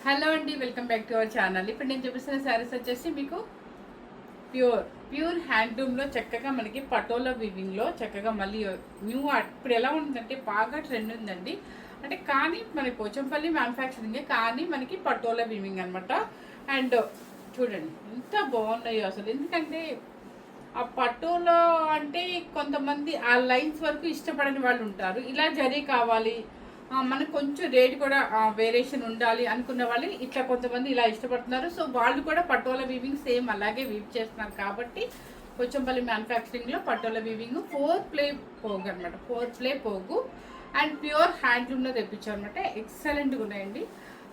Hello అండి, welcome back to our channel. ఇప్పుడు నేను చూపిస్తున్న శారీస్ వచ్చేసి మీకు ప్యూర్ హ్యాండ్లూమ్లో చక్కగా మనకి పటోలా వివింగ్లో చక్కగా మళ్ళీ న్యూ ఇప్పుడు ఎలా ఉందంటే బాగా ట్రెండ్ ఉందండి. అంటే కానీ మన పోచంపల్లి మ్యానుఫ్యాక్చరింగే, కానీ మనకి పటోలా వివింగ్ అనమాట. అండ్ చూడండి ఎంత బాగున్నాయో అసలు. ఎందుకంటే ఆ పటోలా అంటే కొంతమంది ఆ లైన్స్ వరకు ఇష్టపడని వాళ్ళు ఉంటారు. ఇలా జరీ కావాలి, మనకు కొంచెం రేట్ కూడా వేరియేషన్ ఉండాలి అనుకున్న వాళ్ళు ఇట్లా కొంతమంది ఇలా ఇష్టపడుతున్నారు. సో వాళ్ళు కూడా పటోలా వీవింగ్ సేమ్ అలాగే వీవ్ చేస్తున్నారు. కాబట్టి పోచంపల్లి మ్యానుఫ్యాక్చరింగ్లో పటోలా వీవింగ్ 4 ప్లే పోగు అనమాట. 4 ప్లే పోగు అండ్ ప్యూర్ హ్యాండ్లూమ్లో తెప్పించారు అనమాట. ఎక్సలెంట్గా ఉన్నాయండి.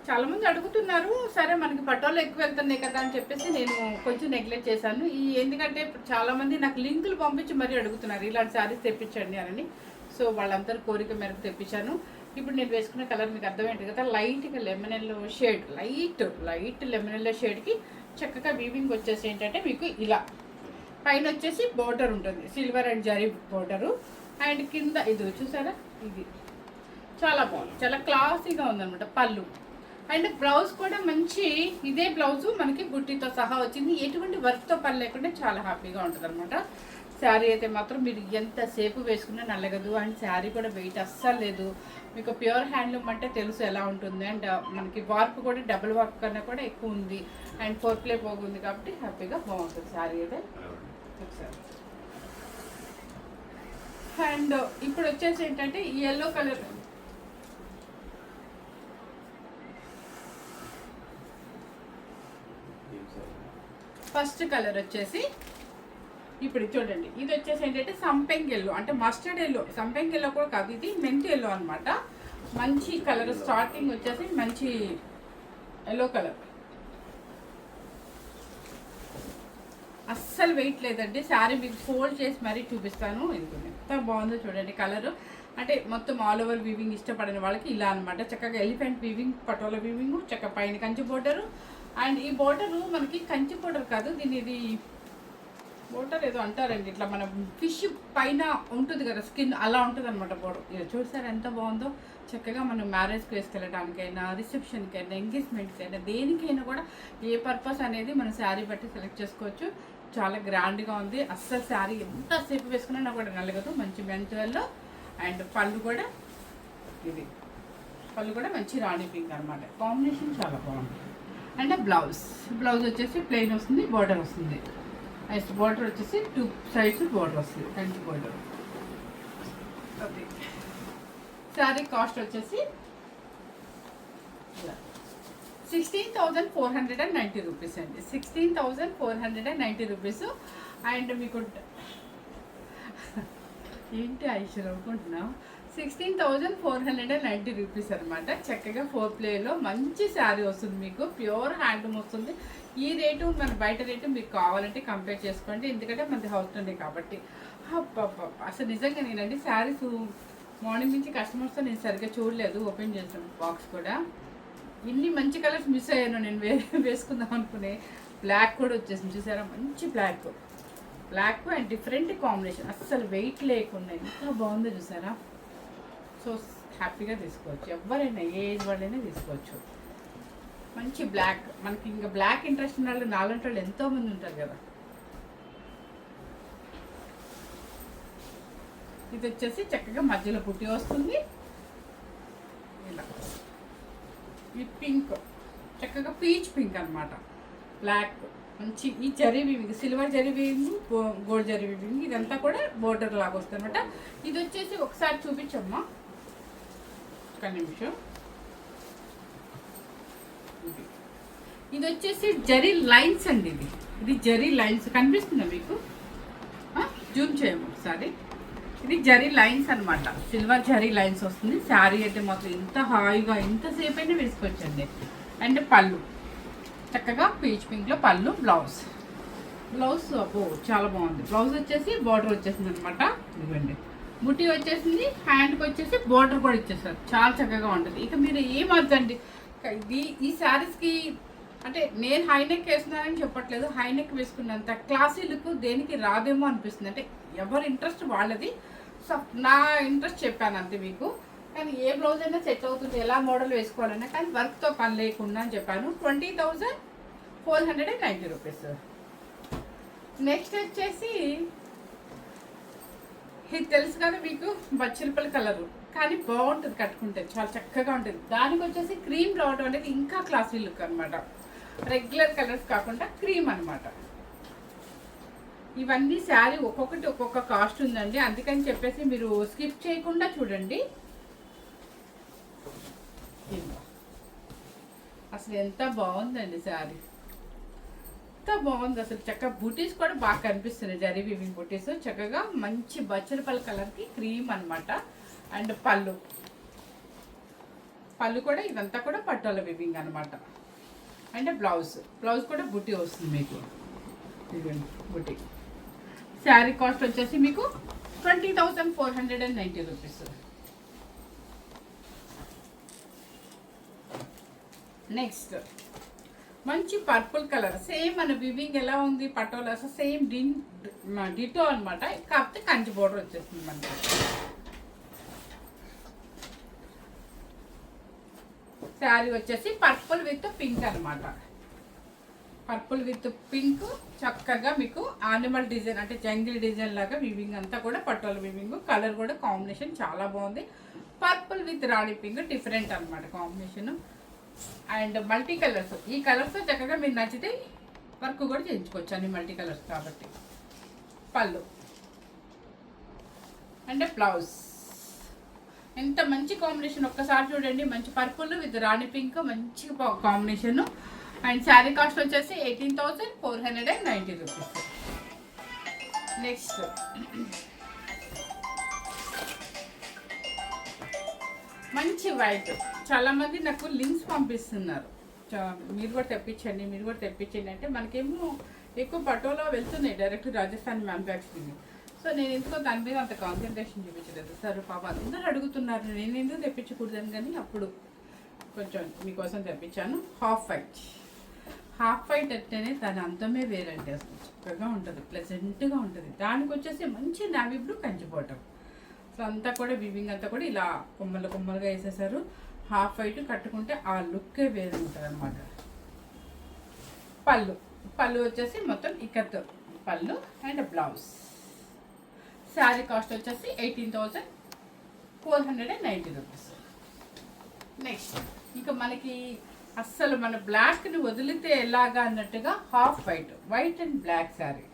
చాలామంది అడుగుతున్నారు, సరే మనకి పటోలా ఎక్కువ వెళ్తున్నాయి కదా అని చెప్పేసి నేను కొంచెం నెగ్లెక్ట్ చేశాను. ఎందుకంటే చాలామంది నాకు లింకులు పంపించి మరీ అడుగుతున్నారు ఇలాంటి శారీస్ తెప్పించండి అని. సో వాళ్ళందరూ కోరిక మేరకు తెప్పించాను. ఇప్పుడు నేను వేసుకున్న కలర్ మీకు అర్థమైంది కదా, లైట్గా lemon yellow shade, light lemon yellow షేడ్కి చక్కగా వీవింగ్ వచ్చేసి ఏంటంటే మీకు ఇలా పైన వచ్చేసి బోర్డర్ ఉంటుంది, silver and zari border. And కింద ఇది చూసారా, ఇది చాలా బాగుంది, చాలా క్లాసీగా ఉందన్నమాట. పళ్ళు అండ్ బ్లౌజ్ కూడా మంచి ఇదే బ్లౌజు మనకి బుట్టితో సహా వచ్చింది. ఎటువంటి వర్క్తో పని లేకుండా చాలా హ్యాపీగా ఉంటుంది అనమాట. శారీ అయితే మాత్రం మీరు ఎంతసేపు వేసుకున్నా నల్లగదు. అండ్ శారీ కూడా వెయిట్ అస్సలు లేదు. మీకు ప్యూర్ హ్యాండ్లూమ్ అంటే తెలుసు ఎలా ఉంటుంది. అండ్ మనకి వర్క్ కూడా డబుల్ వర్క్ కన్నా కూడా ఎక్కువ ఉంది. అండ్ 4 ప్లే పోగుంది కాబట్టి హ్యాపీగా బాగుంటుంది శారీ అయితే. ఒకసారి అండ్ ఇప్పుడు వచ్చేసి ఏంటంటే ఈ ఎల్లో కలర్, ఫస్ట్ కలర్ వచ్చేసి ఇప్పుడు చూడండి, ఇది వచ్చేసి ఏంటంటే సంపెంగ్ ఎల్లో, అంటే మస్టర్డ్ ఎల్లో. సంపెంగ్ ఎల్లో కూడా కాదు, ఇది మెంతి ఎల్లో అనమాట. మంచి కలర్, స్టార్టింగ్ వచ్చేసి మంచి ఎల్లో కలర్, అస్సలు వెయిట్ లేదండి. శారీ మీకు ఫోల్డ్ చేసి మరీ చూపిస్తాను. ఇది ఎంత బాగుందో చూడండి కలరు. అంటే మొత్తం ఆల్ ఓవర్ వీవింగ్ ఇష్టపడిన వాళ్ళకి ఇలా అనమాట. చక్కగా ఎలిఫెంట్ వీవింగ్, పటోలా వీవింగ్, చక్కగా పైన కంచి బోర్డరు. అండ్ ఈ బోర్డరు మనకి కంచి బోర్డర్ కాదు, దీని ఇది బోర్డర్ ఏదో అంటారండి, ఇట్లా మన ఫిష్ పైన ఉంటుంది కదా స్కిన్, అలా ఉంటుంది అనమాట బోర్డర్. ఇది చూసారు ఎంత బాగుందో. చక్కగా మనం మ్యారేజ్కి వేసుకెళ్ళడానికైనా, రిసెప్షన్కైనా, ఎంగేజ్మెంట్కైనా, దేనికైనా కూడా ఏ పర్పస్ అనేది మనం శారీ బట్టి సెలెక్ట్ చేసుకోవచ్చు. చాలా గ్రాండ్గా ఉంది. అస్సలు శారీ ఎంతసేపు వేసుకున్నా నాకు కూడా నలగదు. మంచి మెంతువల్లో. అండ్ పళ్ళు కూడా ఇది, పళ్ళు కూడా మంచి రాణి పింక్ అనమాట. కాంబినేషన్ చాలా బాగుంది. అండ్ బ్లౌజ్ వచ్చేసి ప్లెయిన్ వస్తుంది, బార్డర్ వస్తుంది. నెక్స్ట్ బార్డర్ వచ్చేసి 2 సైడ్స్ బార్డర్ వస్తుంది, Kanchi border. Okay, sari cost వచ్చేసి 16,490 రూపీస్ అండి. 16,490 రూపీస్. అండ్ మీకు ఏంటి ఐశ్వర్య అనుకుంటున్నాం, 16,490 రూపీస్ అనమాట. చక్కగా 4 ప్లేలో మంచి శారీ వస్తుంది మీకు. ప్యూర్ హ్యాండ్లూమ్ వస్తుంది. ఈ రేటు మన బయట రేటు మీకు కావాలంటే కంపేర్ చేసుకోండి, ఎందుకంటే మనది హౌస్లోనే కాబట్టి. అసలు నిజంగా నేనండి శారీస్ మార్నింగ్ నుంచి కస్టమర్స్తో నేను సరిగ్గా చూడలేదు, ఓపెన్ చేసాను బాక్స్ కూడా. ఇన్ని మంచి కలర్స్ మిస్ అయ్యాను నేను వేసుకుందాం అనుకునే. బ్లాక్ కూడా వచ్చేసింది చూసారా, మంచి బ్లాక్ అండ్ డిఫరెంట్ కాంబినేషన్, అస్సలు వెయిట్ లేకుండా ఎంత బాగుందో చూసారా. సో హ్యాపీగా తీసుకోవచ్చు, ఎవరైనా ఏ ఏజ్ వాళ్ళైనా తీసుకోవచ్చు. మంచి బ్లాక్, మనకి ఇంకా బ్లాక్ ఇంట్రెస్ట్ ఉన్న వాళ్ళు నాలుగు వాళ్ళు ఎంతోమంది ఉంటారు కదా. ఇది వచ్చేసి చక్కగా మధ్యలో పుట్టి వస్తుంది ఇలా. ఈ పింక్ చక్కగా పీచ్ పింక్ అనమాట. బ్లాక్ మంచి ఈ zari weaving, silver zari weaving, gold zari weaving, ఇదంతా కూడా బోర్డర్ లాగా వస్తుంది అనమాట. ఇది వచ్చేసి ఒకసారి చూపించమ్మా, ఒక నిమిషం. ఇది వచ్చేసి జరీ లైన్స్ అండి. ఇది జరీ లైన్స్ కనిపిస్తుందా మీకు? జూమ్ చేయము ఒకసారి. ఇది జరీ లైన్స్ అనమాట, సిల్వర్ జరీ లైన్స్ వస్తుంది. శారీ అయితే మాత్రం ఇంత హాయిగా ఇంతసేపు అయినా వేసుకోవచ్చండి. అండ్ పళ్ళు చక్కగా పీచ్ పింక్లో పళ్ళు. బ్లౌజ్ అబ్బో చాలా బాగుంది. బ్లౌజ్ వచ్చేసి బార్డర్ వచ్చేసింది అనమాట. ఇదిగోండి, బుట్టి వచ్చేసింది. హ్యాండ్కి వచ్చేసి బార్డర్ కూడా ఇచ్చేస్తారు. చాలా చక్కగా ఉంటుంది. ఇక మీరు ఏమవుతుందండి ఈ శారీస్కి, అంటే నేను హైనెక్ వేస్తున్నానని చెప్పట్లేదు, హైనెక్ వేసుకున్నంత క్లాసీ లుక్ దేనికి రాదేమో అనిపిస్తుంది. అంటే ఎవరి ఇంట్రెస్ట్ వాళ్ళది. సో నా ఇంట్రెస్ట్ చెప్పాను అంతే మీకు. కానీ ఏ బ్లౌజ్ అయినా సెట్ అవుతుంది, ఎలా మోడల్ వేసుకోవాలన్నా. కానీ వర్క్తో పని లేకుండా అని చెప్పాను. 20,490 రూపీస్. నెక్స్ట్ వచ్చేసి ఇది తెలుసు కదా మీకు, బచ్చిరిపల్లి కలరు, కానీ బాగుంటుంది కట్టుకుంటే, చాలా చక్కగా ఉంటుంది. దానికి వచ్చేసి క్రీమ్ రావడం అనేది ఇంకా క్లాసీ లుక్ అనమాట. రెగ్యులర్ కలర్స్ కాకుండా క్రీమ్ అనమాట. ఇవన్నీ శారీ ఒక్కొక్కటి ఒక్కొక్క కాస్ట్ ఉందండి, అందుకని చెప్పేసి మీరు స్కిప్ చేయకుండా చూడండి. అసలు ఎంత బాగుందండి శారీ, ఎంత బాగుంది అసలు. చక్కగా బూటీస్ కూడా బాగా కనిపిస్తున్నాయి, జరీ వీవింగ్ బూటీస్. చక్కగా మంచి బచ్చరపల్లి కలర్కి క్రీమ్ అనమాట. అండ్ పళ్ళు కూడా ఇదంతా కూడా పట్టోల వీవింగ్ అనమాట. అండ్ బ్లౌజ్ కూడా బుటీ వస్తుంది మీకు, బుటీ. శారీ కాస్ట్ వచ్చేసి మీకు 20,490 రూపీస్. నెక్స్ట్ మంచి పర్పుల్ కలర్, సేమ్ మన వివింగ్ ఎలా ఉంది పటోలా, సేమ్ డిటో అనమాట. కాకపోతే కంచి బోర్డర్ వచ్చేస్తుంది మనకి. శారీ వచ్చేసి పర్పుల్ విత్ పింక్ అనమాట. పర్పుల్ విత్ పింక్, చక్కగా మీకు యానిమల్ డిజైన్ అంటే జంగిల్ డిజైన్ లాగా వివింగ్ అంతా కూడా పటోల వివింగ్. కలర్ కూడా కాంబినేషన్ చాలా బాగుంది. Purple with Rani pink different అనమాట కాంబినేషన్. అండ్ మల్టీ కలర్స్, ఈ కలర్స్ చక్కగా మీరు నచ్చితే వర్క్ కూడా చేయించుకోవచ్చు, అన్ని మల్టీ కలర్స్ కాబట్టి. పళ్ళు అంటే బ్లౌజ్, ఎంత మంచి కాంబినేషన్ ఒక్కసారి చూడండి. మంచి పర్పుల్ విత్ రాణి పింక్, మంచి కాంబినేషన్. అండ్ శారీ కాస్ట్ వచ్చేసి 18,490 రూపీస్. నెక్స్ట్ మంచి వైట్, చాలామంది నాకు లింక్స్ పంపిస్తున్నారు, మీరు కూడా తెప్పించండి అంటే మనకేమో ఎక్కువ పటోలా వెళ్తున్నాయి డైరెక్ట్ రాజస్థాన్ మ్యానుఫ్యాక్చరింగ్. సో నేను ఎందుకో దాని మీద అంత కాన్సన్ట్రేషన్ చూపించలేదు. సార్ పాప అందరూ అడుగుతున్నారు, నేను ఎందుకు తెప్పించకూడదని. కానీ అప్పుడు కొంచెం మీకోసం తెప్పించాను. హాఫ్ వైట్ అంటేనే దాని అంతమే వేరండి, అసలు చక్కగా ఉంటుంది, ప్లెజెంట్గా ఉంటుంది. దానికి వచ్చేసి మంచి నావీ బ్లూ కంచిపోవటం. సో అంతా కూడా వివింగ్ అంతా కూడా ఇలా కొమ్మలుగా వేసేసారు. హాఫ్ వైట్ కట్టుకుంటే ఆ లుక్కే వేరు ఉంటుంది అనమాట. పళ్ళు వచ్చేసి మొత్తం ఇక్కత్ పళ్ళు అండ్ బ్లౌజ్. శారీ కాస్ట్ వచ్చేసి 18,490 రూపీస్. నెక్స్ట్ ఇంకా మనకి అస్సలు మన బ్లాక్ని వదిలితే ఎలాగా అన్నట్టుగా half white and black sari.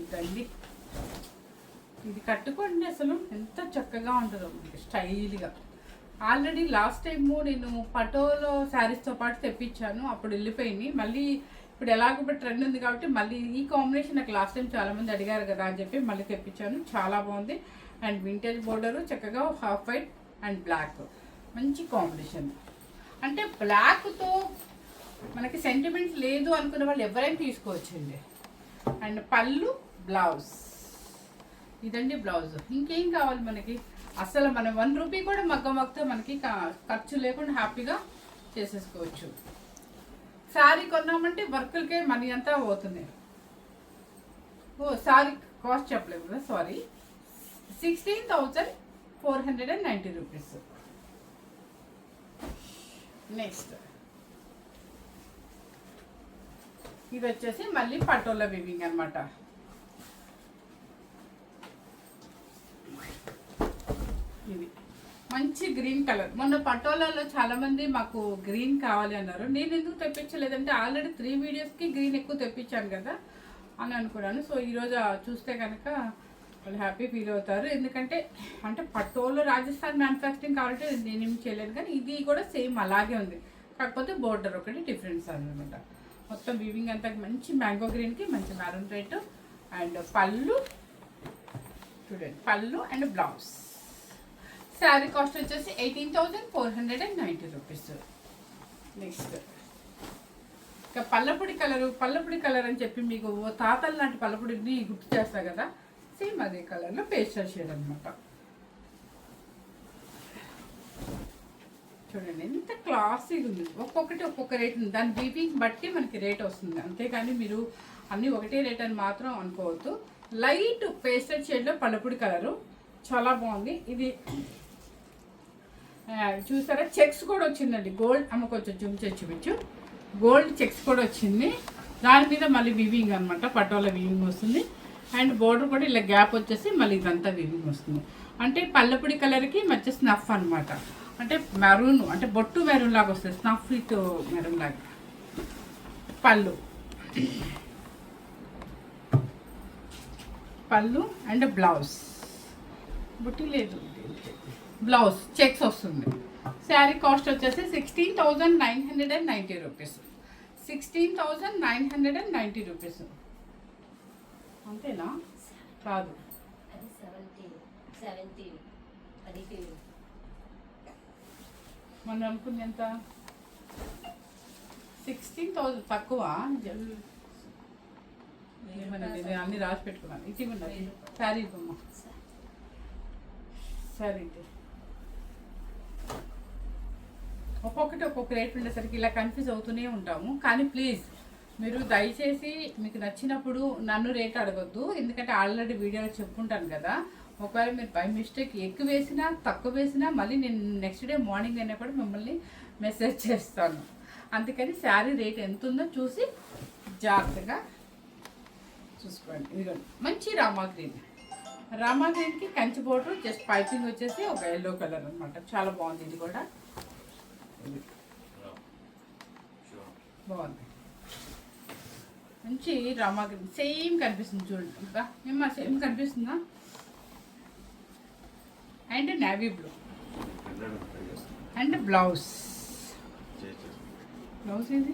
ఇదండి, ఇది కట్టుకోండి, అసలు ఎంత చక్కగా ఉంటుందో స్టైల్గా. ఆల్రెడీ లాస్ట్ టైము నేను పటోలో శారీస్తో పాటు తెప్పించాను, అప్పుడు వెళ్ళిపోయింది. మళ్ళీ ఇప్పుడు ఎలాగో ట్రెండ్ ఉంది కాబట్టి మళ్ళీ ఈ కాంబినేషన్ నాకు లాస్ట్ టైం చాలామంది అడిగారు కదా అని చెప్పి మళ్ళీ తెప్పించాను. చాలా బాగుంది. అండ్ వింటేజ్ బోర్డరు, చక్కగా హాఫ్ వైట్ అండ్ బ్లాక్, మంచి కాంబినేషన్. అంటే బ్లాక్తో మనకి సెంటిమెంట్ లేదు అనుకునే వాళ్ళు ఎవరైనా తీసుకోవచ్చండి. అండ్ పళ్ళు బ్లౌజ్, ఇదండి బ్లౌజ్. ఇంకేం కావాలి మనకి, అసలు మనం 1 రూపీ కూడా మగ్గతో మనకి ఖర్చు లేకుండా హ్యాపీగా చేసేసుకోవచ్చు. శారీ కొన్నామంటే వర్కులకే మనీ అంతా పోతుంది. శారీ కాస్ట్ చెప్పలేదు కదా, సారీ. 16,490 రూపీస్. నెక్స్ట్ ఇది వచ్చేసి మళ్ళీ పటోలా వివింగ్ అనమాట. ఇది మంచి గ్రీన్ కలర్. మొన్న పటోలాలో చాలా మంది మాకు గ్రీన్ కావాలి అన్నారు. నేను ఎందుకు తెప్పించలేదంటే ఆల్రెడీ 3 వీడియోస్కి గ్రీన్ ఎక్కువ తెప్పించాను కదా అని అనుకున్నాను. సో ఈరోజు చూస్తే కనుక వాళ్ళు హ్యాపీ ఫీల్ అవుతారు. ఎందుకంటే అంటే పటోలో రాజస్థాన్ మ్యానుఫ్యాక్చరింగ్ కాబట్టి నేనేం చేయలేదు, కానీ ఇది కూడా సేమ్ అలాగే ఉంది, కాకపోతే బోర్డర్ ఒకటి డిఫరెన్స్ అనమాట. మొత్తం వీవింగ్ అంతా మంచి మ్యాంగో గ్రీన్కి మంచి మెరూన్ రెడ్. అండ్ పళ్ళు చూడండి, పళ్ళు అండ్ బ్లౌజ్. శారీ కాస్ట్ వచ్చేసి 18,490 రూపీస్. నెక్స్ట్ ఇంకా పల్లపుడి కలర్ అని చెప్పి మీకు తాతల నాటి పల్లపుడిని గుర్తు చేస్తా కదా, సేమ్ అదే కలర్లో పేస్టల్ షేడ్ అనమాట. చూడండి ఎంత క్లాసీగా ఉంది. ఒక్కొక్కటి ఒక్కొక్క రేట్ ఉంది, దాని వీవింగ్ బట్టి మనకి రేట్ వస్తుంది. అంతేకాని మీరు అన్నీ ఒకటే రేట్ అని మాత్రం అనుకోవద్దు. లైట్ పేస్టల్ షేడ్లో పల్లపుడి కలరు, చాలా బాగుంది ఇది. చూసారా చెక్స్ కూడా వచ్చిందండి, గోల్డ్ కొంచెం చూపించు. గోల్డ్ చెక్స్ కూడా వచ్చింది, దాని మీద మళ్ళీ వివింగ్ అనమాట, పటోలా వివింగ్ వస్తుంది. అండ్ బోర్డర్ కూడా ఇలా గ్యాప్ వచ్చేసి మళ్ళీ ఇదంతా వివింగ్ వస్తుంది. అంటే పల్లపుడి కలర్కి మధ్య స్నఫ్ అనమాట, అంటే మెరూన్, అంటే బొట్టు మెరూన్ లాగా వస్తుంది, స్నఫ్ విత్ మెరూన్ లాగా. పళ్ళు అండ్ బ్లౌజ్, బుట్టి లేదు, బ్లౌజ్ చెక్స్ వస్తుంది. శారీ కాస్ట్ వచ్చేసి 16,990 రూపీస్. 16,990 రూపీస్. అంతేనా? కాదు, మనం అనుకుంది ఎంత? 16,000 తక్కువ. నేను అన్ని రాసి పెట్టుకున్నాను. ఇది ఉన్నది శారీ బొమ్మ, శారీ ఒక్కొక్కటి ఒక్కొక్క రేట్ ఉండేసరికి ఇలా కన్ఫ్యూజ్ అవుతూనే ఉంటాము. కానీ ప్లీజ్ మీరు దయచేసి మీకు నచ్చినప్పుడు నన్ను రేట్ అడగొద్దు, ఎందుకంటే ఆల్రెడీ వీడియోలో చెప్పుకుంటాను కదా. ఒకవేళ మీరు బై మిస్టేక్ ఎక్కువ వేసినా తక్కువ వేసినా మళ్ళీ నేను నెక్స్ట్ డే మార్నింగ్ అయినా కూడా మిమ్మల్ని మెసేజ్ చేస్తాను. అందుకని శారీ రేట్ ఎంత ఉందో చూసి జాగ్రత్తగా చూసుకోండి. ఇదిగోండి మంచి రామా గ్రీన్కి కంచి బోర్డర్, జస్ట్ పైపింగ్ వచ్చేసి ఒక ఎల్లో కలర్ అనమాట. చాలా బాగుంది, ఇది కూడా బాగుంది. మంచి రామా గ్రీన్ సేమ్ కనిపిస్తుంది చూడండి, ఇంకా ఏమన్నా సేమ్ కనిపిస్తుందా? And navy blue and blouse ఇది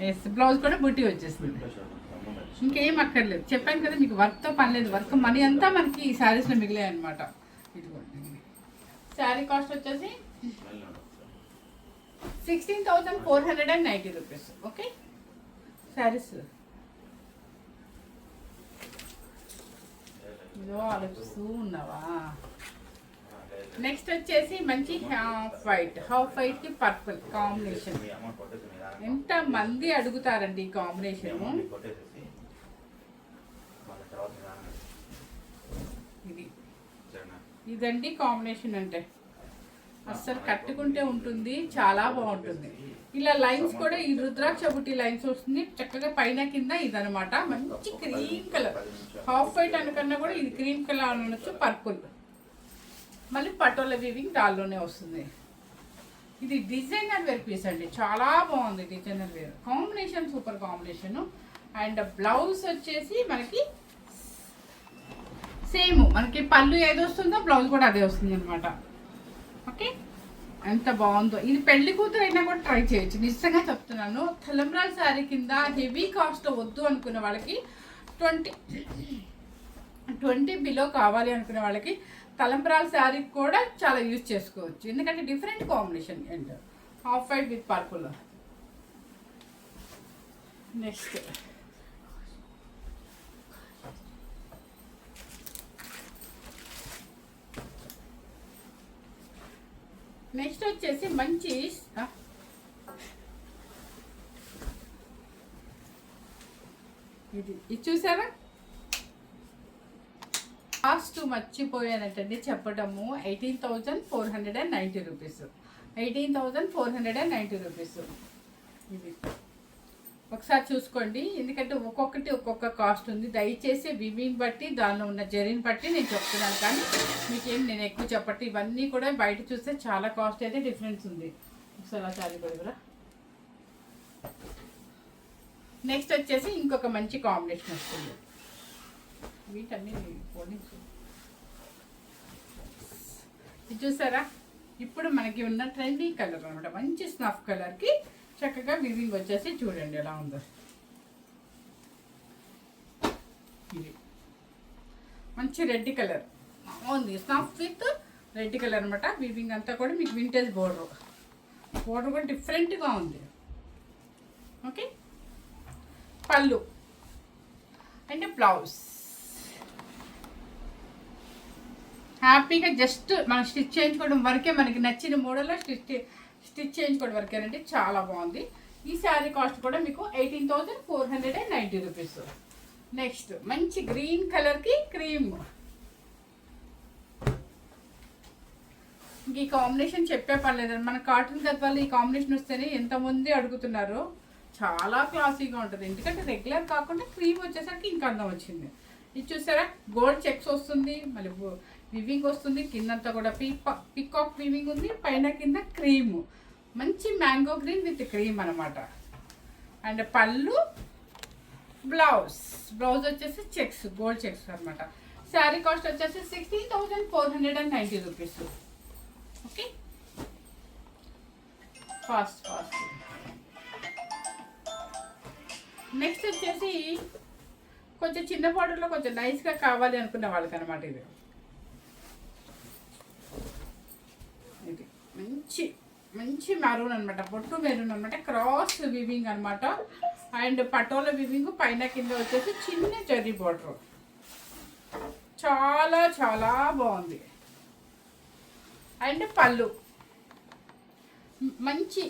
ఎస్, బ్లౌజ్ కూడా బుట్టి వచ్చేస్తుంది. ఇంకేం అక్కర్లేదు, చెప్పాను కదా మీకు వర్క్తో పని లేదు. వర్క్ మనీ అంతా మనకి ఈ శారీస్లో మిగిలాయి అనమాట. ఇదిగోండి, శారీ కాస్ట్ వచ్చేసి 16,490 రూపీస్. ఓకే, శారీస్ ఇదో ఆలోచిస్తూ ఉన్నావా? నెక్స్ట్ వచ్చేసి మంచి హాఫ్ వైట్కి పర్పుల్ కాంబినేషన్. ఎంత మంది అడుగుతారండి ఈ కాంబినేషన్. ఇదండి కాంబినేషన్ అంటే అస్సలు కట్టుకుంటే ఉంటుంది, చాలా బాగుంటుంది. ఇలా లైన్స్ కూడా ఈ రుద్రాక్ష బుట్టి లైన్స్ వస్తుంది చక్కగా పైన కింద. ఇదనమాట మంచి క్రీమ్ కలర్, హాఫ్ వైట్ అనుకన్నా కూడా ఇది క్రీమ్ కలర్ అనొచ్చు, పర్పుల్. మళ్ళీ పటోలా వీవింగ్ దాల్లోనే వస్తుంది. ఇది డిజైనర్ వేర్ పీస్ అండి, చాలా బాగుంది designer wear combination, super combination. And blouse వచ్చేసి మనకి సేమ్, మనకి పళ్ళు ఏది వస్తుందో బ్లౌజ్ కూడా అదే వస్తుంది అనమాట. ఓకే, ఎంత బాగుందో. ఇది పెళ్లి కూతురు అయినా కూడా ట్రై చేయొచ్చు, నిజంగా చెప్తున్నాను. తలంబ్రాల శారీ కింద హెవీ కాస్ట్ వద్దు అనుకునే వాళ్ళకి, 20 బిలో కావాలి అనుకునే వాళ్ళకి తలంబ్రాల శారీ కూడా చాలా యూజ్ చేసుకోవచ్చు, ఎందుకంటే different combination. And half white with purple. Next వచ్చేసి మంచి ఇది చూసారా? కాస్ట్ మర్చిపోయానంటండి చెప్పడము. 18,490 రూపీస్. 18,490 రూపీస్. ఇది ఒకసారి చూసుకోండి, ఎందుకంటే ఒక్కొక్కటి ఒక్కొక్క కాస్ట్ ఉంది. దయచేసి వివింగ్ బట్టి దానిలో ఉన్న జరీని బట్టి నేను చెప్తున్నాను, కానీ మీకేం నేను ఎక్కువ చెప్పట్టు. ఇవన్నీ కూడా బయట చూస్తే చాలా కాస్ట్ అయితే డిఫరెన్స్ ఉంది. ఒకసారి ఆ శారీ కూడా. నెక్స్ట్ వచ్చేసి ఇంకొక మంచి కాంబినేషన్ వస్తుంది. వీటన్నీ ఇది చూసారా? ఇప్పుడు మనకి ఉన్న ట్రెండీ కలర్ అనమాట, మంచి స్నఫ్ కలర్కి చక్కగా వివింగ్ వచ్చేసి చూడండి ఎలా ఉందో. ఇది మంచి రెడ్ కలర్ ఉంది, స్నఫ్ విత్ రెడ్ కలర్ అనమాట. వివింగ్ అంతా కూడా మీకు వింటేజ్ బోర్డర్ కూడా డిఫరెంట్గా ఉంది. ఓకే, పళ్ళు అండ్ బ్లౌజ్ హ్యాపీగా జస్ట్ మనం స్టిచ్ చేయించుకోవడం వరకే, మనకి నచ్చిన మోడల్లో స్టిచ్ చేయించుకోవడం వరకేనండి. చాలా బాగుంది. ఈ శారీ కాస్ట్ కూడా మీకు 18,490 రూపీస్. నెక్స్ట్ మంచి గ్రీన్ కలర్కి క్రీమ్ ఇంక ఈ కాంబినేషన్ చెప్పే పర్లేదండి. మన కాటన్ గద్వాలు ఈ కాంబినేషన్ వస్తేనే ఎంతమంది అడుగుతున్నారో. చాలా క్లాసీగా ఉంటుంది, ఎందుకంటే రెగ్యులర్ కాకుండా క్రీమ్ వచ్చేసరికి ఇంకా అందం వచ్చింది. ఇది చూసారా, గోల్డ్ చెక్స్ వస్తుంది, మళ్ళీ వివింగ్ వస్తుంది, కిందంతా కూడా పికాక్ వివింగ్ ఉంది, పైన కింద క్రీమ్, మంచి మ్యాంగో గ్రీన్ విత్ క్రీమ్ అనమాట. అండ్ పళ్ళు, బ్లౌజ్ వచ్చేసి చెక్స్, గోల్డ్ చెక్స్ అనమాట. శారీ కాస్ట్ వచ్చేసి 16,490 రూపీస్. Okay, fast. నెక్స్ట్ వచ్చేసి కొంచెం చిన్న బార్డర్లో కొంచెం నైస్గా కావాలి అనుకున్న వాళ్ళకి అనమాట. ఇది మంచి మెరూన్ అనమాట, బొట్టు మెరూన్ అనమాట, క్రాస్ వివింగ్ అనమాట. అండ్ పటోలా వివింగ్, పైన కింద వచ్చేసి చిన్న జరీ బార్డర్. చాలా చాలా బాగుంది. అండ్ పళ్ళు మంచి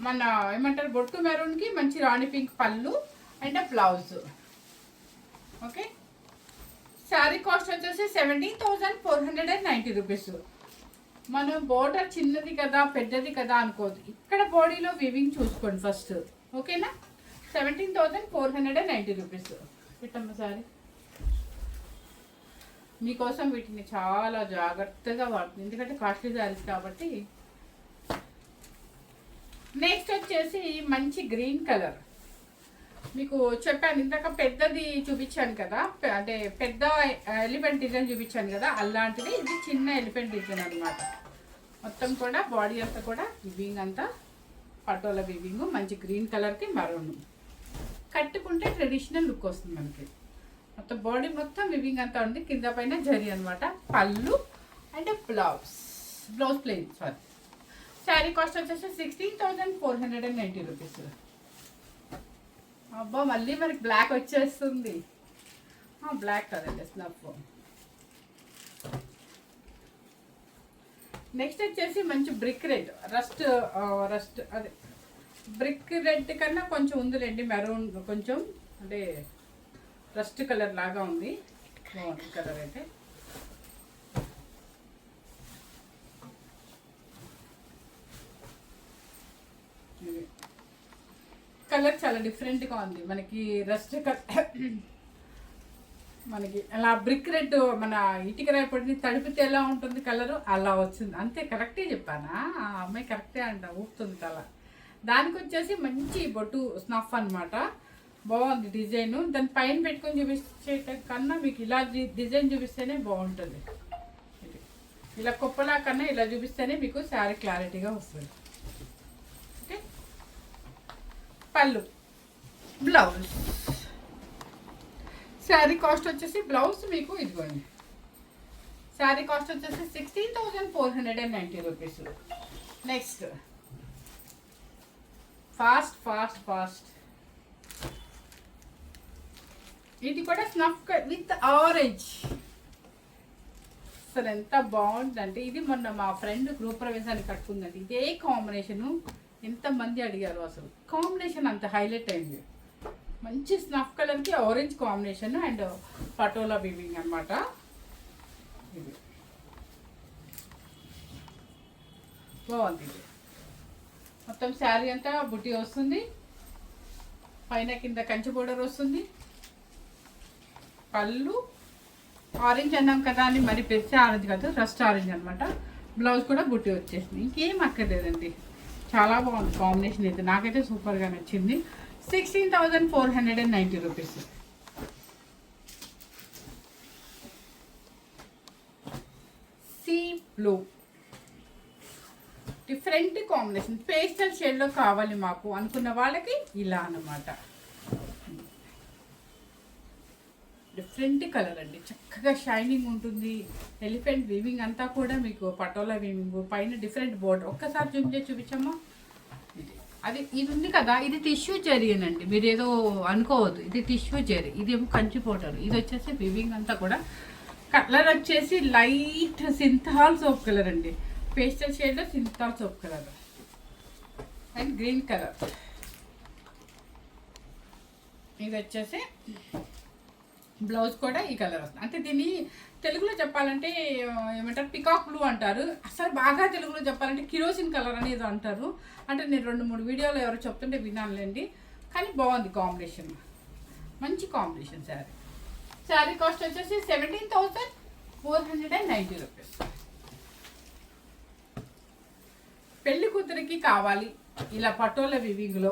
మన ఏమంటారు, బొట్టు మెరూన్కి మంచి రాణి పింక్ పళ్ళు and blouse. Okay, sari cost వచ్చేసి 17,490 రూపీస్. మనం బోర్డర్ చిన్నది కదా పెద్దది కదా అనుకోవద్దు, ఇక్కడ బాడీలో వివింగ్ చూసుకోండి ఫస్ట్. ఓకేనా, 17,490 రూపీస్. పెట్టమ్మా సారీ, మీకోసం వీటిని చాలా జాగ్రత్తగా వాడుతుంది, ఎందుకంటే కాస్ట్లీ శారీస్ కాబట్టి. నెక్స్ట్ వచ్చేసి మంచి గ్రీన్ కలర్. మీకు చెప్పాను ఇందాక పెద్దది చూపించాను కదా, అంటే పెద్ద ఎలిఫెంట్ డిజైన్ చూపించాను కదా, అలాంటిది ఇది చిన్న ఎలిఫెంట్ డిజైన్ అనమాట. మొత్తం కూడా బాడీ అంతా కూడా వివింగ్ అంతా పటోలా వివింగ్, మంచి గ్రీన్ కలర్కి మరూన్. కట్టుకుంటే ట్రెడిషనల్ లుక్ వస్తుంది మనకి. మొత్తం బాడీ మొత్తం వివింగ్ అంతా ఉంది, కింద పైన జరీ అనమాట. పళ్ళు and blouse plain. Sorry, sari cost వచ్చేసి 16,490 రూపీస్. అబ్బా, మళ్ళీ మనకి బ్లాక్ వచ్చేస్తుంది. బ్లాక్ కదండి స్నఫ్. నెక్స్ట్ వచ్చేసి మంచి బ్రిక్ రెడ్, రస్ట్ అదే బ్రిక్ రెడ్ కన్నా కొంచెం ఉందిలేండి, మెరూన్ కొంచెం అంటే రస్ట్ కలర్ లాగా ఉంది. బాగుంది కలర్ అయితే. కలర్ చాలా డిఫరెంట్గా ఉంది మనకి, రస్ట్ కలర్ మనకి అలా బ్రిక్ రెడ్, మన ఇటుక రేపటిని తడిపితే ఎలా ఉంటుంది కలరు, అలా వచ్చింది. అంతే, కరెక్టే చెప్పానా? ఆ అమ్మాయి కరెక్టే అంట, ఊపుతుంది కలర్. దానికి వచ్చేసి మంచి బొట్టు స్నఫ్ అనమాట. బాగుంది డిజైను. దాని పైన పెట్టుకొని చూపించే కన్నా మీకు ఇలా డిజైన్ చూపిస్తేనే బాగుంటుంది. ఇలా కుప్పలా కన్నా ఇలా చూపిస్తేనే మీకు శారీ క్లారిటీగా వస్తుంది. ఓకే, పళ్ళు, బ్లౌజ్. శారీ కాస్ట్ వచ్చేసి బ్లౌజ్ మీకు ఇదిగోండి, శారీ కాస్ట్ వచ్చేసి 16,490 రూపీస్. నెక్స్ట్ ఫాస్ట్ ఇది కూడా స్నఫ్ విత్ ఆరెంజ్. అసలు ఎంత బాగుంటుందంటే, ఇది మొన్న మా ఫ్రెండ్ గృహప్రవేశానికి కట్టుకుందండి. ఇదే కాంబినేషను ఎంతమంది అడిగారు, అసలు కాంబినేషన్ అంత హైలైట్ అయింది. మంచి స్నఫ్ కలర్కి orange combination and patola weaving అనమాట. ఇది బాగుంది. ఇది మొత్తం శారీ అంతా బుట్టి వస్తుంది, పైన కింద కంచి బోర్డర్ వస్తుంది. పళ్ళు ఆరెంజ్ అన్నాం కదా అని మరి పెద్ద ఆరెంజ్ కాదు, రస్ట్ ఆరెంజ్ అనమాట. బ్లౌజ్ కూడా బుట్టి వచ్చేసింది, ఇంకేం అక్కర్లేదండి. చాలా బాగుంది కాంబినేషన్ అయితే, నాకైతే సూపర్గా నచ్చింది. 16,490 rupees. Sea blue, different combination, pastel షేడ్లో కావాలి మాకు అనుకున్న వాళ్ళకి ఇలా అన్నమాట. డిఫరెంట్ కలర్ అండి, చక్కగా షైనింగ్ ఉంటుంది. ఎలిఫెంట్ వీవింగ్ అంతా కూడా మీకు పటోలా వీవింగ్, పైన డిఫరెంట్ బోర్డర్. ఒక్కసారి చూపించమ్మా. ఇది ఉంది కదా, ఇది టిష్యూ జరీనండి, మీరు ఏదో అనుకోవద్దు. ఇది టిష్యూ జరీ, ఇదేమో కంచి బోర్డర్. ఇది వచ్చేసి వీవింగ్ అంతా కూడా. కలర్ వచ్చేసి లైట్ సింథాల్ సోప్ కలర్ అండి, పేస్టల్ షేడ్లో Cinthol soap colour and green colour. ఇది వచ్చేసి బ్లౌజ్ కూడా ఈ కలర్ వస్తుంది. అంటే దీన్ని తెలుగులో చెప్పాలంటే ఏమంటారు, పికాక్ బ్లూ అంటారు. అసలు బాగా తెలుగులో చెప్పాలంటే కిరోసిన్ కలర్ అనేది అంటారు. అంటే నేను 2-3 వీడియోలు ఎవరు చెప్తుంటే వినాలండి. కానీ బాగుంది కాంబినేషన్, మంచి కాంబినేషన్. శారీ కాస్ట్ వచ్చేసి 17,490 రూపీస్. పెళ్లి కూతురికి కావాలి ఇలా పటోలా వివింగ్లో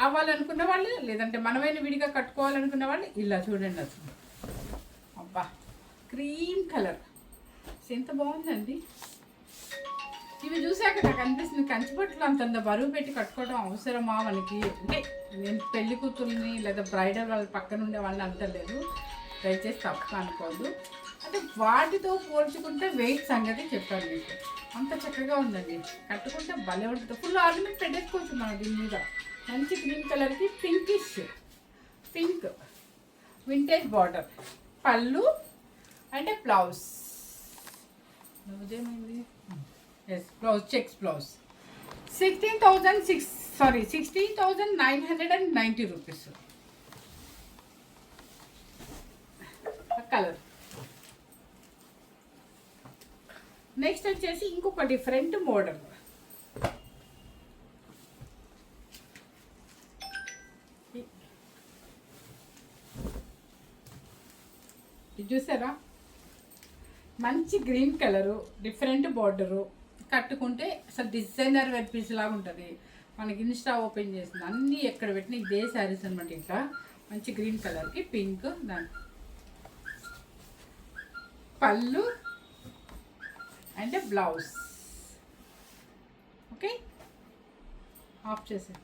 అవ్వాలనుకున్న వాళ్ళు, లేదంటే మనమైన విడిగా కట్టుకోవాలనుకున్న వాళ్ళు ఇలా చూడండి. అసలు అబ్బా క్రీమ్ కలర్ ఎంత బాగుందండి. ఇవి చూసాక నాకు అనిపిస్తుంది కంచిపట్లు అంతంత బరువు పెట్టి కట్టుకోవడం అవసరమా మనకి. అంటే నేను పెళ్లి కూతుర్ని లేదా బ్రైడల్ వాళ్ళ పక్కన ఉండే వాళ్ళని అంటలేదు, దయచేసి తప్పక అనుకోదు. అంటే వాటితో పోల్చుకుంటే వెయిట్ సంగతి చెప్పాను మీకు. అంత చక్కగా ఉందండి, కట్టుకుంటే భలే ఉంటుంది. ఫుల్ ఆర్నమెంట్ పెట్టేసుకోవచ్చు మనం దీని మీద. మంచి గ్రీన్ కలర్కి పింక్ వింటేజ్ బార్డర్, పళ్ళు అంటే బ్లౌజ్. ఏమైంది? Yes, blouse checks blouse. 16,990 rupees. Colour. Next వచ్చేసి ఇంకొక డిఫరెంట్ మోడల్. ఇది చూసారా, మంచి గ్రీన్ కలరు, డిఫరెంట్ బార్డరు, కట్టుకుంటే అసలు డిజైనర్ వెర్ పీస్ లాగా ఉంటుంది. మనకి ఇన్స్టా ఓపెన్ చేసింది అన్నీ ఎక్కడ పెట్టినా ఇదే శారీస్ అనమాట. ఇంకా మంచి గ్రీన్ కలర్కి పింక్, దాని పళ్ళు అండ్ బ్లౌజ్. ఓకే, ఆఫ్ చేసే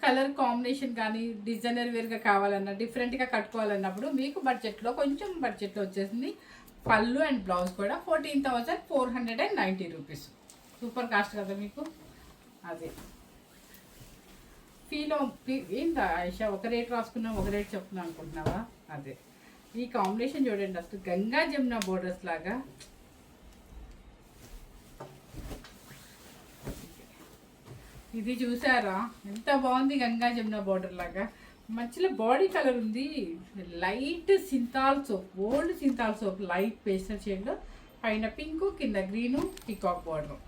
కలర్ కాంబినేషన్ కానీ డిజైనర్ వేర్గా కావాలన్నా, డిఫరెంట్గా కట్టుకోవాలన్నప్పుడు మీకు బడ్జెట్లో, కొంచెం బడ్జెట్లో వచ్చేసింది. పళ్ళు అండ్ బ్లౌజ్ కూడా 14,490 రూపీస్. సూపర్ కాస్ట్ కదా మీకు. అదే ఏందా ఆయిషా, ఒక రేట్ రాసుకున్నాం ఒక రేట్ చెప్తున్నాం అనుకుంటున్నావా? అదే ఈ కాంబినేషన్ చూడండి, అసలు గంగా జమున బోర్డర్స్ లాగా. ఇది చూసారా ఎంత బాగుంది, గంగా జమున బోర్డర్ లాగా. మధ్యలో బాడీ కలర్ ఉంది, light Cinthol soap, old Cinthol soap, light pastel షేడ్లో, పైన పింక్, కింద green, peacock border,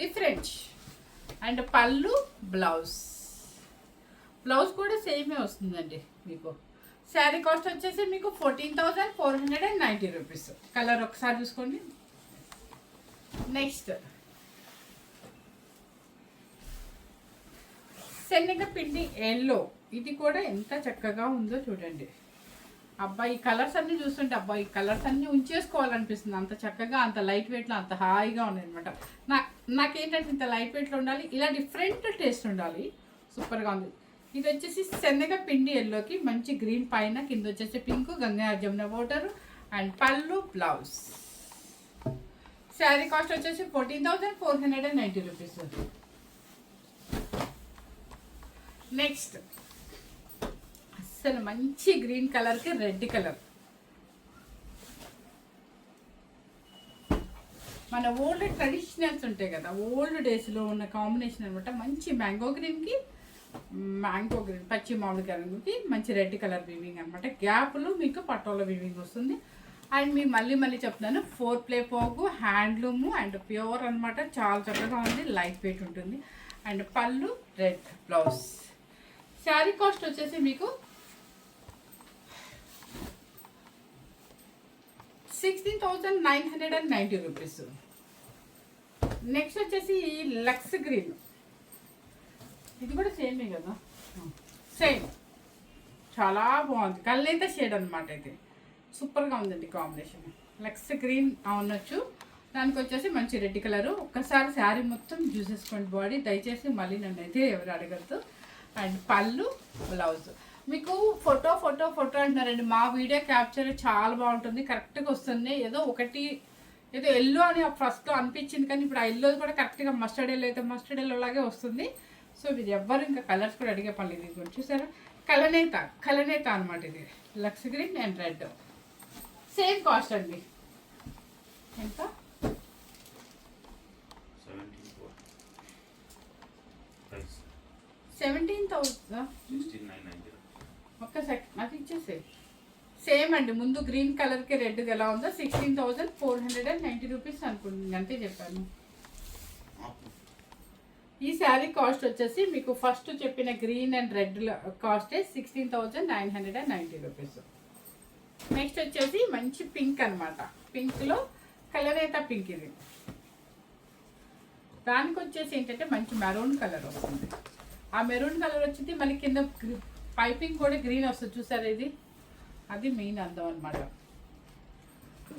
different. And పళ్ళు బ్లౌజ్ కూడా సేమే వస్తుందండి మీకు. శారీ కాస్ట్ వచ్చేసి మీకు 14,490 రూపీస్. కలర్ ఒకసారి చూసుకోండి. నెక్స్ట్ శనగపిండి ఎల్లో. ఇది కూడా ఎంత చక్కగా ఉందో చూడండి. అబ్బాయి కలర్స్ అన్నీ చూస్తుంటే అబ్బాయి కలర్స్ అన్నీ ఉంచేసుకోవాలనిపిస్తుంది. అంత చక్కగా, అంత లైట్ వెయిట్లో, అంత హాయిగా ఉన్నాయి అనమాట. నాకేంటంటే ఇంత లైట్ వెయిట్లో ఉండాలి, ఇలా డిఫరెంట్ టేస్ట్ ఉండాలి. సూపర్గా ఉంది. ఇది వచ్చేసి శనగపిండి ఎల్లోకి మంచి గ్రీన్ పైన, కింద వచ్చేసి pink, Ganga Jamuna border and పళ్ళు బ్లౌజ్. శారీ కాస్ట్ వచ్చేసి 14,490 రూపీస్. నెక్స్ట్ అసలు మంచి గ్రీన్ కలర్కి రెడ్ కలర్, మన ఓల్డ్ ట్రెడిషనల్స్ ఉంటాయి కదా, ఓల్డ్ డేస్లో ఉన్న కాంబినేషన్ అనమాట. మంచి మ్యాంగో గ్రీన్, పచ్చి మామిడికాయకి మంచి రెడ్ కలర్ వీవింగ్ అనమాట. గ్యాప్లు మీకు పటోలా వీవింగ్ వస్తుంది. అండ్ మీకు మళ్ళీ చెప్తున్నాను, 4 ప్లే పోగు, హ్యాండ్లూము అండ్ ప్యూర్ అనమాట. చాలా చక్కగా ఉంది, లైట్ వెయిట్ ఉంటుంది. అండ్ పళ్ళు రెడ్ బ్లౌజ్. శారీ కాస్ట్ వచ్చేసి మీకు 16,990 రూపీస్. నెక్స్ట్ వచ్చేసి లక్స్ గ్రీన్. ఇది కూడా సేమే కదా, సేమ్, చాలా బాగుంది. కళ్ళైతే షేడ్ అనమాట. అయితే సూపర్గా ఉందండి కాంబినేషన్. లక్స్ గ్రీన్ అనొచ్చు. దానికి వచ్చేసి మంచి రెడ్ కలరు. ఒక్కసారి శారీ మొత్తం చూసేసుకోండి బాడీ, దయచేసి మళ్ళీ నన్ను అయితే ఎవరు అడగద్దు. అండ్ పళ్ళు బ్లౌజ్. మీకు ఫోటో అంటున్నారండి. మా వీడియో క్యాప్చర్ చాలా బాగుంటుంది, కరెక్ట్గా వస్తుంది. ఏదో ఎల్లో అని ఫస్ట్లో అనిపించింది, కానీ ఇప్పుడు ఆ ఎల్లో కూడా కరెక్ట్గా మస్టర్డ్ ఎల్లో అయితే మస్టర్డ్ ఎల్లో లాగే వస్తుంది. సో ఇది ఎవ్వరు ఇంకా కలర్స్ కూడా అడిగే పని ఇది కూడా చూసారా, కలనేత అనమాట. ఇది లక్స్ green and red. Same cost అండి. ఎంత? 17,000. ఒక్క సెకండ్ అది ఇచ్చేసే. సేమ్ అండి, ముందు గ్రీన్ కలర్కి రెడ్ది ఎలా ఉందో 16,490 రూపీస్ అనుకుంటుంది, అంతే చెప్పాను. ఈ శారీ కాస్ట్ వచ్చేసి మీకు ఫస్ట్ చెప్పిన గ్రీన్ అండ్ రెడ్ కాస్టే 16,990 రూపీస్. నెక్స్ట్ వచ్చేసి మంచి పింక్ అనమాట. పింక్లో కలరేతా పింక్ ఇది. దానికి వచ్చేసి ఏంటంటే మంచి మెరూన్ కలర్ వస్తుంది. ఆ మెరూన్ కలర్ వచ్చింది మళ్ళీ కింద పైపింగ్ కూడా గ్రీన్ వస్తుంది, చూసారా ఇది, అది మెయిన్ అందం అనమాట.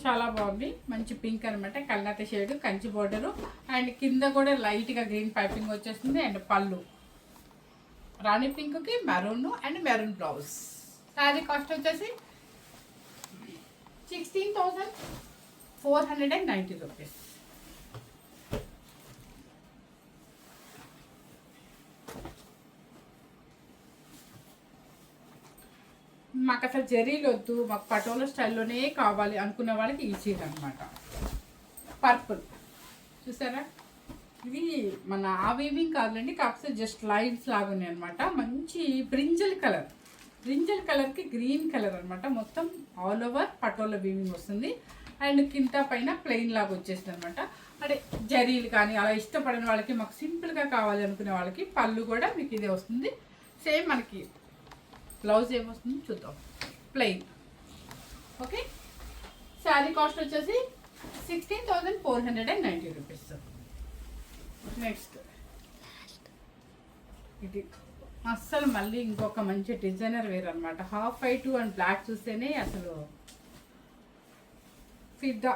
చాలా బాగుంది, మంచి పింక్ అనమాట, కల్లాట షేడ్, కంచి బోర్డరు అండ్ కింద కూడా లైట్గా గ్రీన్ పైపింగ్ వచ్చేస్తుంది. అండ్ పళ్ళు రాణి పింక్కి maroon and maroon blouse. Sari cost వచ్చేసి 16,490 రూపీస్. మాకు అసలు జరీలు వద్దు, మాకు పటోలా స్టైల్లోనే కావాలి అనుకునే వాళ్ళకి ఈ చీర అనమాట. పర్పుల్ చూసారా, ఇది మన ఆ వీవింగ్ కాదులండి, కాకపోతే జస్ట్ లైన్స్ లాగా ఉన్నాయి అనమాట. మంచి బ్రింజల్ కలర్, బ్రింజల్ కలర్కి గ్రీన్ కలర్ అనమాట. మొత్తం ఆల్ ఓవర్ పటోలా వీవింగ్ వస్తుంది. అండ్ కింద పైన ప్లెయిన్ లాగా వచ్చేసింది అనమాట. అంటే జరీలు కానీ అలా ఇష్టపడిన వాళ్ళకి, మాకు సింపుల్గా కావాలి అనుకునే వాళ్ళకి పళ్ళు కూడా మీకు ఇదే వస్తుంది. సేమ్ మనకి బ్లౌజ్ ఏమొస్తుంది చూద్దాం, ప్లెయిన్. ఓకే, శారీ కాస్ట్ వచ్చేసి 16,490 రూపీస్. నెక్స్ట్ ఇది అస్సలు మళ్ళీ ఇంకొక మంచి డిజైనర్ వేర్ అనమాట. హాఫ్ వైట్ అండ్ బ్లాక్ చూస్తేనే అసలు ఫిదా.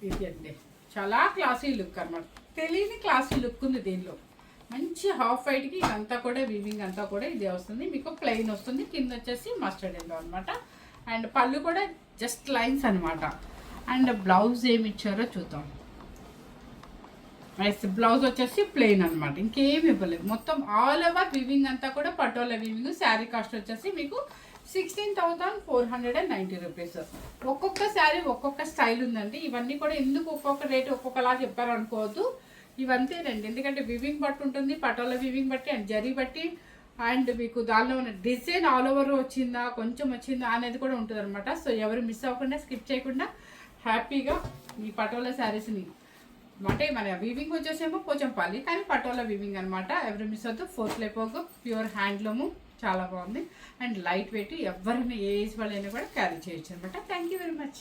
ఇది అండి చాలా క్లాసీ లుక్ అనమాట, తెలియని క్లాసీ లుక్ ఉంది దీనిలో. మంచి హాఫ్ వైట్కి ఇదంతా కూడా వీవింగ్ అంతా కూడా ఇదే వస్తుంది. మీకు ప్లెయిన్ వస్తుంది, కింద వచ్చేసి మస్టర్డ్ ఎల్లో అనమాట. అండ్ పళ్ళు కూడా జస్ట్ లైన్స్ అనమాట. అండ్ బ్లౌజ్ ఏమి ఇచ్చారో చూద్దాం. బ్లౌజ్ వచ్చేసి ప్లెయిన్ అనమాట, ఇంకేమి ఇవ్వలేదు. మొత్తం ఆల్ ఓవర్ వీవింగ్ అంతా కూడా పటోలా వీవింగ్. శారీ కాస్ట్ వచ్చేసి మీకు 16,490 రూపీస్. ఒక్కొక్క శారీ ఒక్కొక్క స్టైల్ ఉందండి. ఇవన్నీ కూడా ఎందుకు ఒక్కొక్క రేటు ఒక్కొక్కలా చెప్పారు అనుకోవద్దు, ఇవంతేనండి. ఎందుకంటే వివింగ్ బట్టి ఉంటుంది, పటోలా వివింగ్ బట్టి అండ్ జరీ బట్టి అండ్ మీకు దానిలో ఉన్న డిజైన్ ఆల్ ఓవర్ వచ్చిందా కొంచెం వచ్చిందా అనేది కూడా ఉంటుంది అనమాట. సో ఎవరు మిస్ అవ్వకుండా, స్కిప్ చేయకుండా హ్యాపీగా ఈ పటోలా శారీస్ని, అంటే మన వీవింగ్ వచ్చేసేమో పోచంపల్లి కానీ పటోలా వీవింగ్ అనమాట. ఎవరు మిస్ అవుతూ 4 లేపోగు ప్యూర్ హ్యాండ్లూము, చాలా బాగుంది అండ్ లైట్ వెయిట్. ఎవరైనా ఏ ఏజ్ వాళ్ళైనా కూడా క్యారీ చేయొచ్చు అనమాట. Thank you very much.